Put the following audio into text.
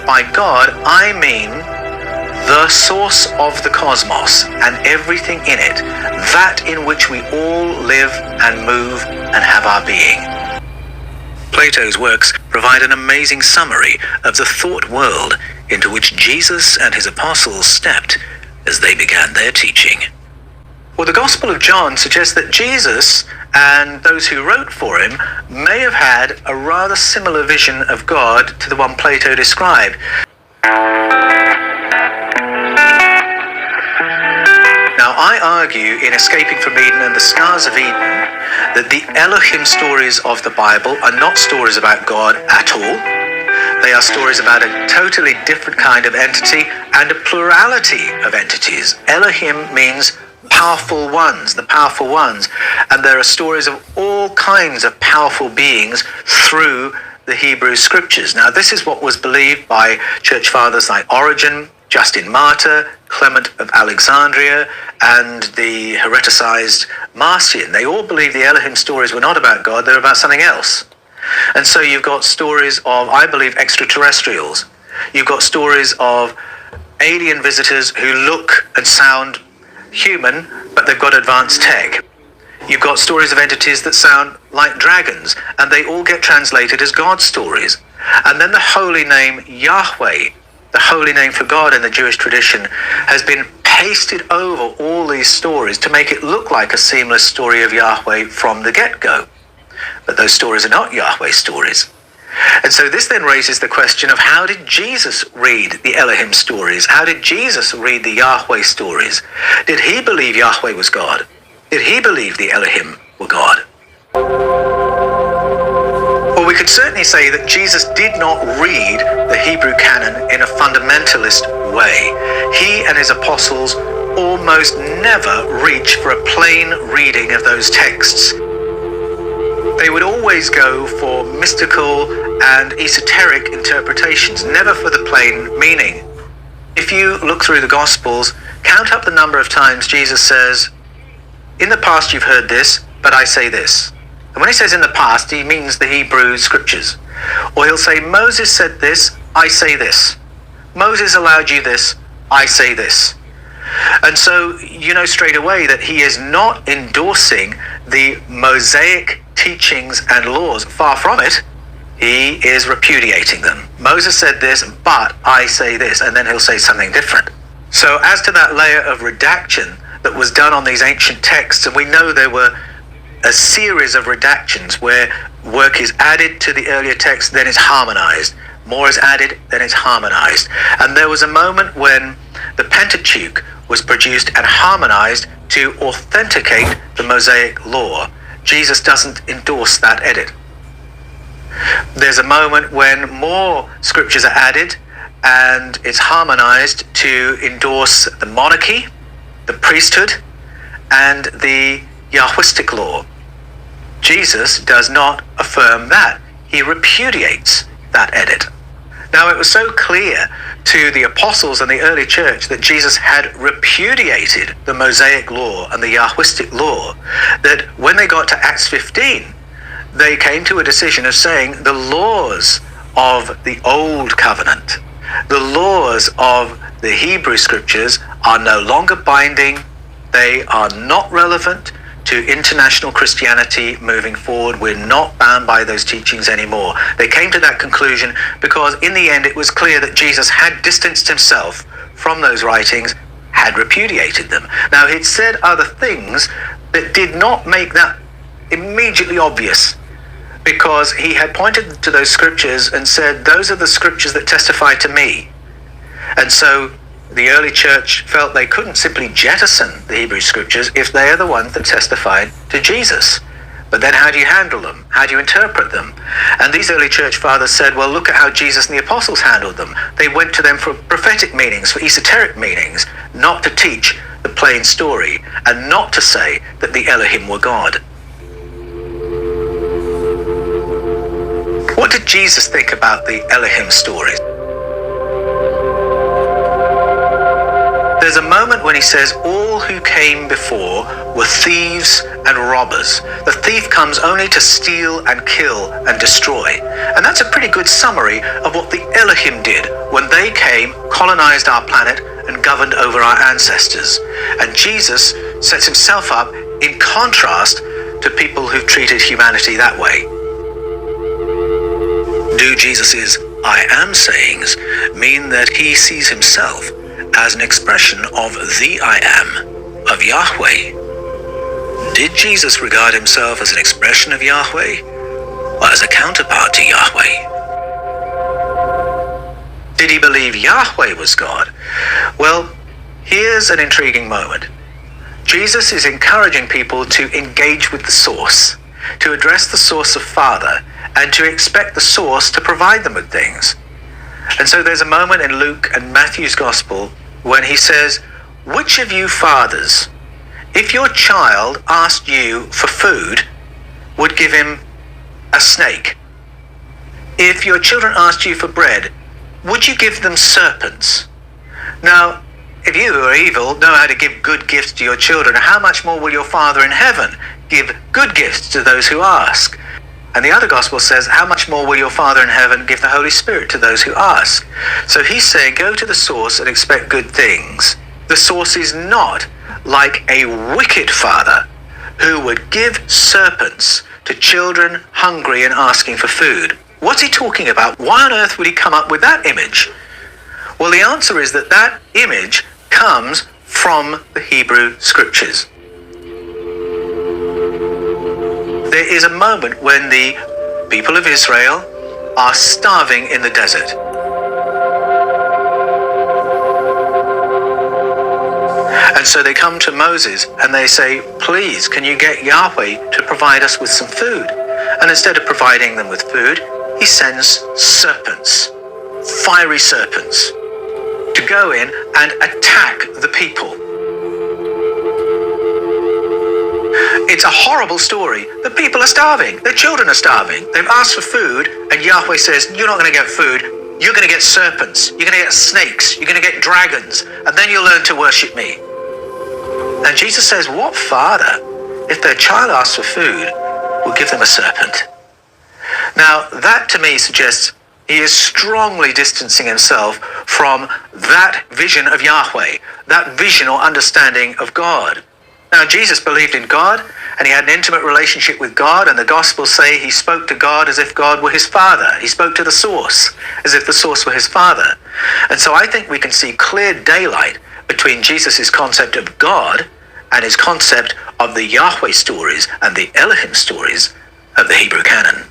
by God, I mean the source of the cosmos and everything in it, that in which we all live and move and have our being. Plato's works provide an amazing summary of the thought world into which Jesus and his apostles stepped as they began their teaching. Well, the Gospel of John suggests that Jesus and those who wrote for him may have had a rather similar vision of God to the one Plato described. Now, I argue in Escaping from Eden and the Scars of Eden that the Elohim stories of the Bible are not stories about God at all. They are stories about a totally different kind of entity and a plurality of entities. Elohim means powerful ones, the powerful ones. And there are stories of all kinds of powerful beings through the Hebrew scriptures. Now, this is what was believed by church fathers like Origen, Justin Martyr, Clement of Alexandria, and the hereticized Marcion. They all believed the Elohim stories were not about God, they were about something else. And so you've got stories of, I believe, extraterrestrials. You've got stories of alien visitors who look and sound human, but they've got advanced tech. You've got stories of entities that sound like dragons, and they all get translated as God stories. And then the holy name Yahweh, the holy name for God in the Jewish tradition, has been pasted over all these stories to make it look like a seamless story of Yahweh from the get-go. But those stories are not Yahweh stories. And so this then raises the question of, how did Jesus read the Elohim stories? How did Jesus read the Yahweh stories? Did he believe Yahweh was God? Did he believe the Elohim were God? Well, we could certainly say that Jesus did not read the Hebrew canon in a fundamentalist way. He and his apostles almost never reach for a plain reading of those texts. They would always go for mystical and esoteric interpretations, never for the plain meaning. If you look through the Gospels, count up the number of times Jesus says, "In the past you've heard this, but I say this." And when he says in the past, he means the Hebrew scriptures. Or he'll say, "Moses said this, I say this. Moses allowed you this, I say this." And so you know straight away that he is not endorsing the Mosaic teachings and laws. Far from it. He is repudiating them. Moses said this, but I say this, and then he'll say something different. So as to that layer of redaction that was done on these ancient texts, and we know there were a series of redactions where work is added to the earlier text, then it's harmonized. More is added, then it's harmonized. And there was a moment when the Pentateuch was produced and harmonized to authenticate the Mosaic law. Jesus doesn't endorse that edit. There's a moment when more scriptures are added and it's harmonized to endorse the monarchy, the priesthood, and the Yahwistic law. Jesus does not affirm that. He repudiates that edit. Now, it was so clear to the apostles and the early church that Jesus had repudiated the Mosaic law and the Yahwistic law that when they got to Acts 15, they came to a decision of saying the laws of the Old Covenant, the laws of the Hebrew scriptures are no longer binding. They are not relevant to international Christianity moving forward. We're not bound by those teachings anymore. They came to that conclusion because in the end it was clear that Jesus had distanced himself from those writings, had repudiated them. Now, he'd said other things that did not make that immediately obvious, because he had pointed to those scriptures and said, those are the scriptures that testify to me. And so the early church felt they couldn't simply jettison the Hebrew scriptures if they are the ones that testified to Jesus. But then how do you handle them? How do you interpret them? And these early church fathers said, well, look at how Jesus and the apostles handled them. They went to them for prophetic meanings, for esoteric meanings, not to teach the plain story, and not to say that the Elohim were God. What did Jesus think about the Elohim stories? There's a moment when he says, all who came before were thieves and robbers. The thief comes only to steal and kill and destroy. And that's a pretty good summary of what the Elohim did when they came, colonized our planet, and governed over our ancestors. And Jesus sets himself up in contrast to people who've treated humanity that way. Do Jesus's I am sayings mean that he sees himself as an expression of the I am, of Yahweh? Did Jesus regard himself as an expression of Yahweh, or as a counterpart to Yahweh? Did he believe Yahweh was God? Well, here's an intriguing moment. Jesus is encouraging people to engage with the source, to address the source of Father, and to expect the source to provide them with things. And so there's a moment in Luke and Matthew's Gospel when he says, which of you fathers, if your child asked you for food, would give him a snake? If your children asked you for bread, would you give them serpents? Now, if you who are evil know how to give good gifts to your children, how much more will your Father in heaven give good gifts to those who ask? And the other gospel says, how much more will your Father in heaven give the Holy Spirit to those who ask? So he's saying, go to the source and expect good things. The source is not like a wicked father who would give serpents to children hungry and asking for food. What's he talking about? Why on earth would he come up with that image? Well, the answer is that that image comes from the Hebrew Scriptures. There is a moment when the people of Israel are starving in the desert. And so they come to Moses and they say, please, can you get Yahweh to provide us with some food? And instead of providing them with food, he sends serpents, fiery serpents, to go in and attack the people. It's a horrible story. The people are starving. Their children are starving. They've asked for food, and Yahweh says, you're not going to get food. You're going to get serpents. You're going to get snakes. You're going to get dragons. And then you'll learn to worship me. And Jesus says, what father, if their child asks for food, will give them a serpent? Now, that to me suggests he is strongly distancing himself from that vision of Yahweh, that vision or understanding of God. Now, Jesus believed in God, and he had an intimate relationship with God, and the Gospels say he spoke to God as if God were his Father. He spoke to the source as if the source were his Father. And so I think we can see clear daylight between Jesus' concept of God and his concept of the Yahweh stories and the Elohim stories of the Hebrew canon.